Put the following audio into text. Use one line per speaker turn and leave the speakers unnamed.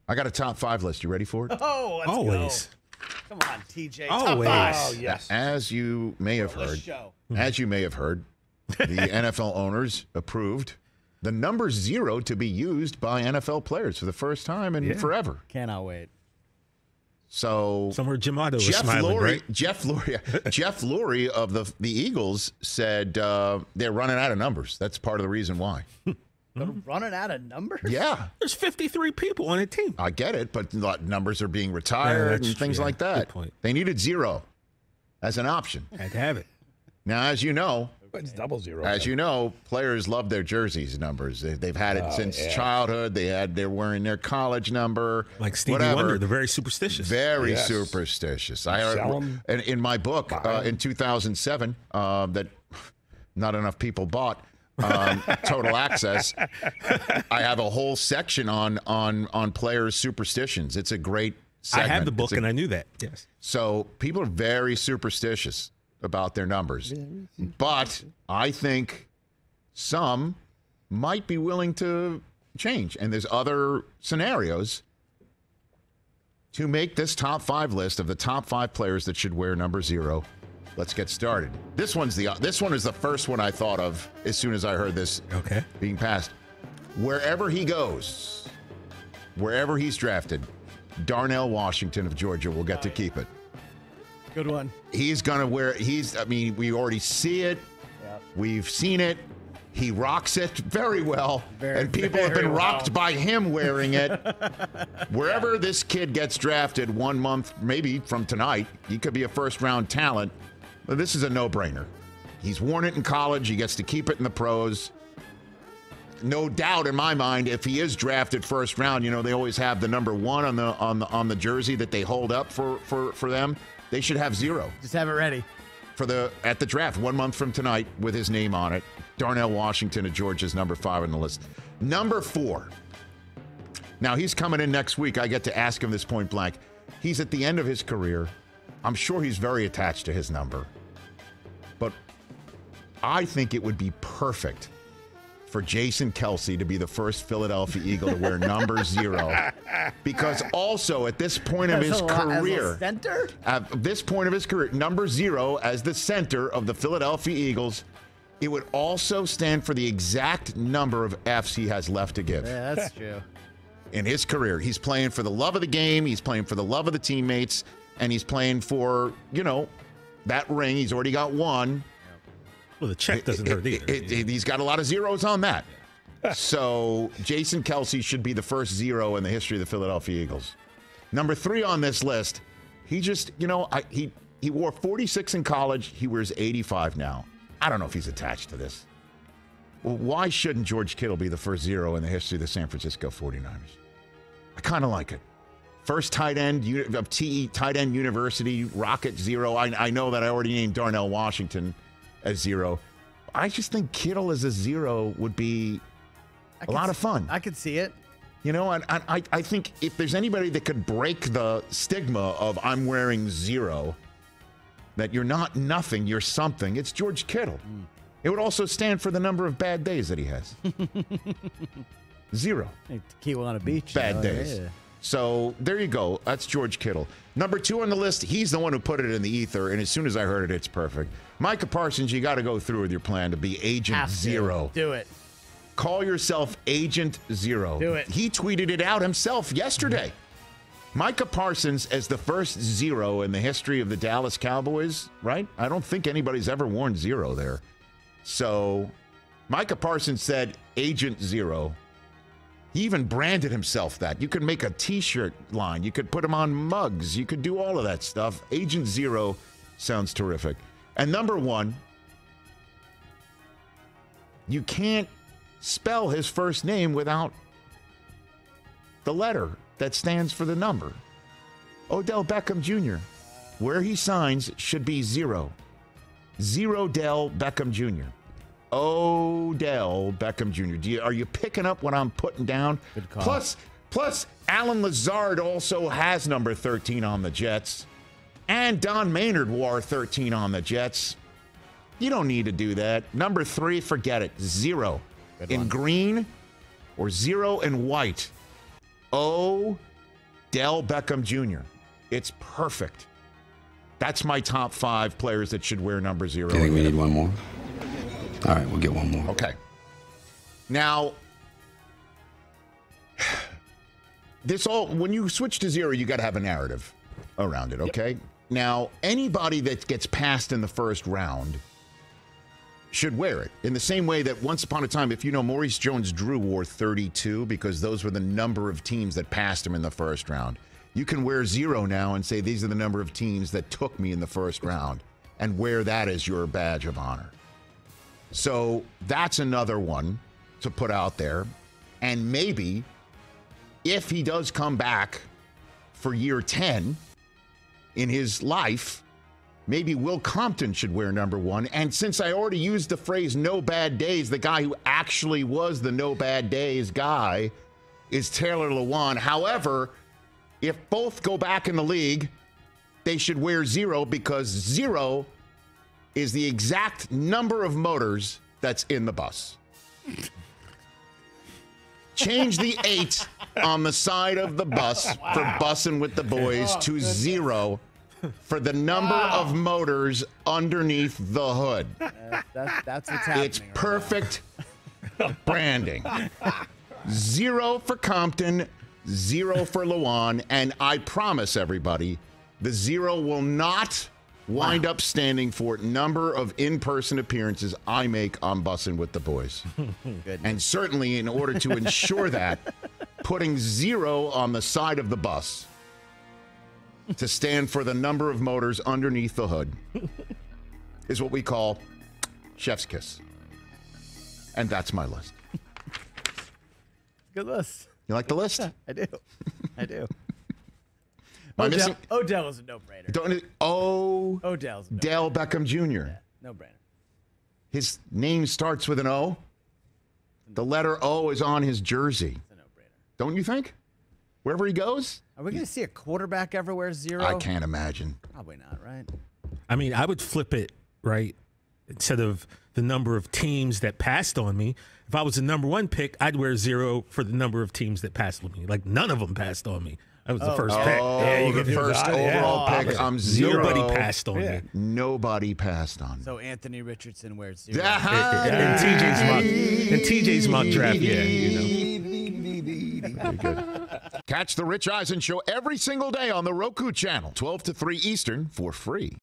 I got a top 5 list. You ready for it?
Oh, let's
Always.
go. Come on, TJ.
Always.
Top 5.
Oh, yes.
As you may have heard, the NFL owners approved the number 0 to be used by NFL players for the first time in forever.
Cannot wait.
So
somewhere Jim Otto was smiling, right?
Jeff Lurie of the Eagles said they're running out of numbers. That's part of the reason why.
Running out of numbers?
Yeah.
There's 53 people on a team.
I get it, but numbers are being retired and things like that.
Good point.
They needed 0 as an option.
Had to have it.
Now, as you know,
it's double 0.
As you know, players love their jerseys numbers. They've had it since childhood. They're wearing their college number.
Like Stevie Wonder, they're very superstitious.
Very superstitious. In my book in 2007 that not enough people bought, Total Access, I have a whole section on players' superstitions. It's a great segment.
I have the book and I knew that. Yes.
So people are very superstitious about their numbers. But I think some might be willing to change. And there's other scenarios to make this top 5 list of the top 5 players that should wear number 0. Let's get started. This one is the first one I thought of as soon as I heard this being passed. Wherever he goes, wherever he's drafted, Darnell Washington of Georgia will get to keep it.
Good one.
He's going to wear we already see it. Yep. We've seen it. He rocks it very well. And people have been rocked by him wearing it. Wherever this kid gets drafted 1 month, maybe from tonight, he could be a first-round talent. But this is a no-brainer. He's worn it in college. He gets to keep it in the pros. No doubt in my mind, if he is drafted first round, they always have the number 1 on the jersey that they hold up for them. They should have 0.
Just have it ready.
At the draft 1 month from tonight with his name on it. Darnell Washington of Georgia's number 5 on the list. Number 4. Now he's coming in next week. I get to ask him this point blank. He's at the end of his career. I'm sure he's very attached to his number. But I think it would be perfect for Jason Kelce to be the first Philadelphia Eagle to wear number 0. Because also at this point of his career, at this point of his career, number 0 as the center of the Philadelphia Eagles, it would also stand for the exact number of Fs he has left to give.
Yeah, that's true.
In his career, he's playing for the love of the game, he's playing for the love of the teammates, and he's playing for, that ring. He's already got 1.
Well, the check doesn't hurt either.
He's got a lot of zeros on that. So Jason Kelce should be the first 0 in the history of the Philadelphia Eagles. Number 3 on this list, he just, he wore 46 in college. He wears 85 now. I don't know if he's attached to this. Well, why shouldn't George Kittle be the first 0 in the history of the San Francisco 49ers? I kind of like it. First tight end of TE, tight end university, Rocket 0. I know that I already named Darnell Washington as 0. I just think Kittle as a 0 would be a lot of fun.
I could see it.
And I think if there's anybody that could break the stigma of I'm wearing 0, that you're not nothing, you're something, it's George Kittle. It would also stand for the number of bad days that he has. 0.
Tequila on a beach.
Bad days. Yeah. So there you go. That's George Kittle. Number 2 on the list, he's the one who put it in the ether, and as soon as I heard it, it's perfect. Micah Parsons, you got to go through with your plan to be Agent 0.
Do it.
Call yourself Agent 0.
Do it.
He tweeted it out himself yesterday. Micah Parsons as the first 0 in the history of the Dallas Cowboys, right? I don't think anybody's ever worn 0 there. So Micah Parsons said Agent 0. He even branded himself that. You could make a T-shirt line. You could put him on mugs. You could do all of that stuff. Agent 0 sounds terrific. And number 1, you can't spell his first name without the letter that stands for the number. Odell Beckham Jr. Where he signs should be 0. Zero-Dell Beckham Jr. Odell Beckham Jr. Are you picking up what I'm putting down?
Good call.
Plus, Alan Lazard also has number 13 on the Jets. And Don Maynard wore 13 on the Jets. You don't need to do that. Number 3, forget it. 0 in green or 0 in white. Odell Beckham Jr. It's perfect. That's my top 5 players that should wear number 0.
Do you think we need one more? All right, we'll get one more.
Okay. Now, when you switch to 0, you got to have a narrative around it, okay? Yep. Now, anybody that gets passed in the first round should wear it. In the same way that once upon a time, if you know, Maurice Jones-Drew wore 32 because those were the number of teams that passed him in the first round. You can wear 0 now and say, these are the number of teams that took me in the first round, and wear that as your badge of honor. So that's another one to put out there. And maybe if he does come back for year 10 in his life, maybe Will Compton should wear number 1. And since I already used the phrase no bad days, the guy who actually was the no bad days guy is Taylor Lewan. However, if both go back in the league, they should wear 0 because 0 is the exact number of motors that's in the bus. Change the 8 on the side of the bus for Bussin' with the Boys to 0 for the number of motors underneath the hood.
That's what's happening.
It's perfect branding. 0 for Compton, 0 for Lewan, and I promise everybody, the 0 will not wind up standing for number of in-person appearances I make on Bussin' with the Boys. And certainly in order to ensure that, putting 0 on the side of the bus to stand for the number of motors underneath the hood is what we call chef's kiss. And that's my list.
Good list.
You like the list?
I do. I do.
Odell
is a no-brainer.
Odell Beckham Jr.
Yeah, no-brainer.
His name starts with an O. The letter O is on his jersey.
It's a no-brainer.
Don't you think? Wherever he goes?
Are we going to see a quarterback everywhere 0?
I can't imagine.
Probably not, right?
I mean, I would flip it, right? Instead of the number of teams that passed on me, if I was the number 1 pick, I'd wear 0 for the number of teams that passed on me. Like, none of them passed on me. I was the first pick.
Yeah, the first overall pick. I'm 0.
Nobody passed on me.
Nobody passed on me.
So Anthony Richardson wears 0.
And TJ's mock draft, yeah, you know.
Very good. Catch the Rich Eisen Show every single day on the Roku channel, 12 to 3 Eastern, for free.